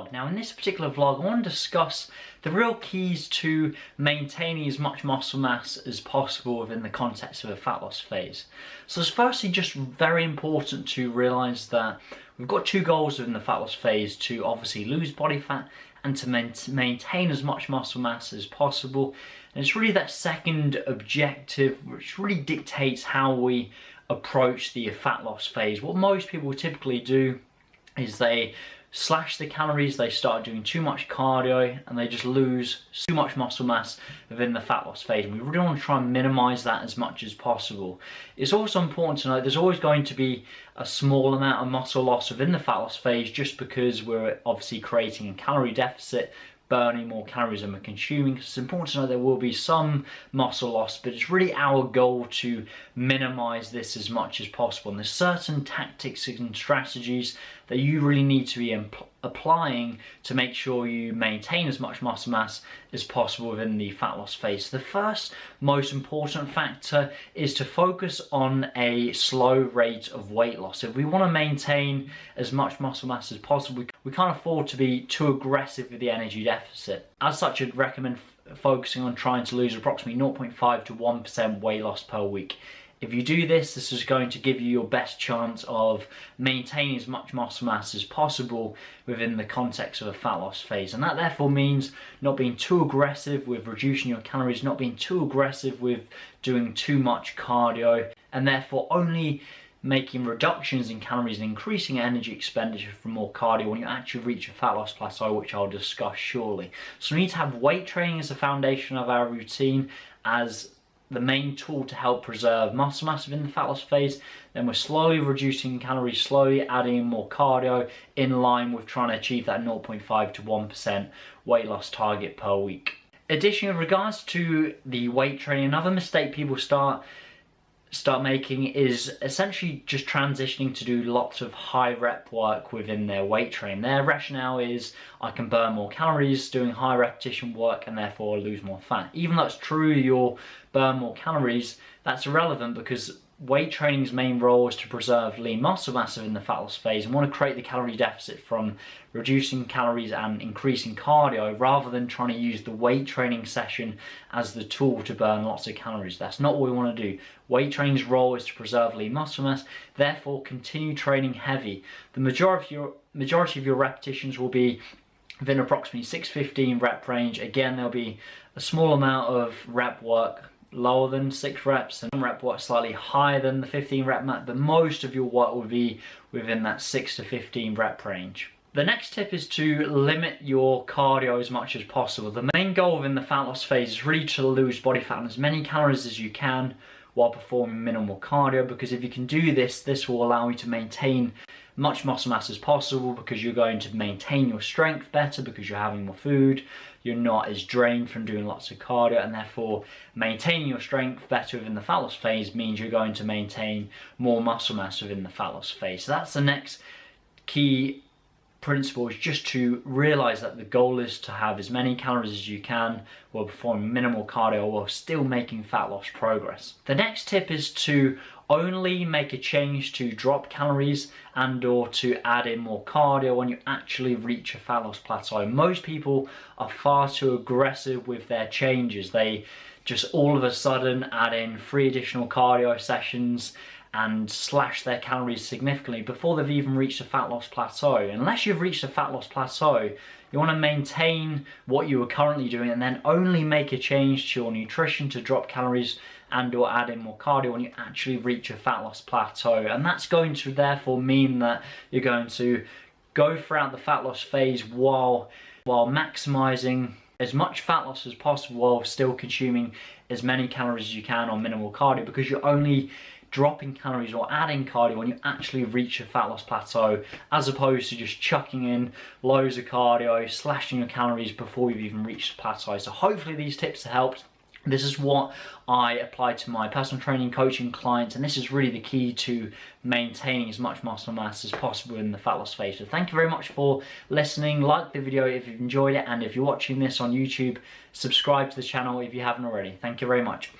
vlog. Now in this particular vlog I want to discuss the real keys to maintaining as much muscle mass as possible within the context of a fat loss phase. So it's firstly just very important to realise that we've got two goals within the fat loss phase: to obviously lose body fat and to maintain as much muscle mass as possible. And it's really that second objective which really dictates how we approach the fat loss phase. What most people typically do is they slash the calories, they start doing too much cardio, and they just lose too much muscle mass within the fat loss phase. And we really want to try and minimize that as much as possible. It's also important to note there's always going to be a small amount of muscle loss within the fat loss phase, just because we're obviously creating a calorie deficit, burning more calories than we're consuming. It's important to know there will be some muscle loss, but it's really our goal to minimize this as much as possible. And there's certain tactics and strategies that you really need to be applying to make sure you maintain as much muscle mass as possible within the fat loss phase. The first most important factor is to focus on a slow rate of weight loss. If we want to maintain as much muscle mass as possible, we can't afford to be too aggressive with the energy deficit. As such, I'd recommend focusing on trying to lose approximately 0.5 to 1% weight loss per week. If you do this, this is going to give you your best chance of maintaining as much muscle mass as possible within the context of a fat loss phase. And that therefore means not being too aggressive with reducing your calories, not being too aggressive with doing too much cardio, and therefore only making reductions in calories and increasing energy expenditure for more cardio when you actually reach a fat loss plateau, which I'll discuss shortly. So we need to have weight training as the foundation of our routine, as the main tool to help preserve muscle mass within the fat loss phase. Then we're slowly reducing calories, slowly adding more cardio in line with trying to achieve that 0.5 to 1% weight loss target per week. Additionally, in regards to the weight training, another mistake people start making is essentially just transitioning to do lots of high rep work within their weight training. Their rationale is, I can burn more calories doing high repetition work and therefore lose more fat. Even though it's true you'll burn more calories, that's irrelevant, because weight training's main role is to preserve lean muscle mass in the fat loss phase and want to create the calorie deficit from reducing calories and increasing cardio, rather than trying to use the weight training session as the tool to burn lots of calories. That's not what we want to do. Weight training's role is to preserve lean muscle mass, therefore continue training heavy. The majority of your repetitions will be within approximately 6-15 rep range. Again, there'll be a small amount of rep work lower than 6 reps and rep work slightly higher than the 15 rep mark, but most of your work will be within that 6 to 15 rep range. The next tip is to limit your cardio as much as possible. The main goal within the fat loss phase is really to lose body fat and as many calories as you can while performing minimal cardio, because if you can do this, this will allow you to maintain much muscle mass as possible, because you're going to maintain your strength better because you're having more food, you're not as drained from doing lots of cardio, and therefore maintaining your strength better within the fat loss phase means you're going to maintain more muscle mass within the fat loss phase. So that's the next key principle, is just to realize that the goal is to have as many calories as you can while performing minimal cardio while still making fat loss progress. The next tip is to only make a change to drop calories and or to add in more cardio when you actually reach a fat loss plateau. Most people are far too aggressive with their changes. They just all of a sudden add in 3 additional cardio sessions and slash their calories significantly before they've even reached a fat loss plateau. Unless you've reached a fat loss plateau, you want to maintain what you are currently doing and then only make a change to your nutrition to drop calories and or add in more cardio when you actually reach a fat loss plateau. And that's going to therefore mean that you're going to go throughout the fat loss phase while maximizing as much fat loss as possible while still consuming as many calories as you can on minimal cardio, because you're only dropping calories or adding cardio when you actually reach a fat loss plateau, as opposed to just chucking in loads of cardio, slashing your calories before you've even reached the plateau. So hopefully these tips have helped. This is what I apply to my personal training coaching clients, and this is really the key to maintaining as much muscle mass as possible in the fat loss phase. So thank you very much for listening. Like the video if you've enjoyed it, and if you're watching this on YouTube, subscribe to the channel if you haven't already. Thank you very much.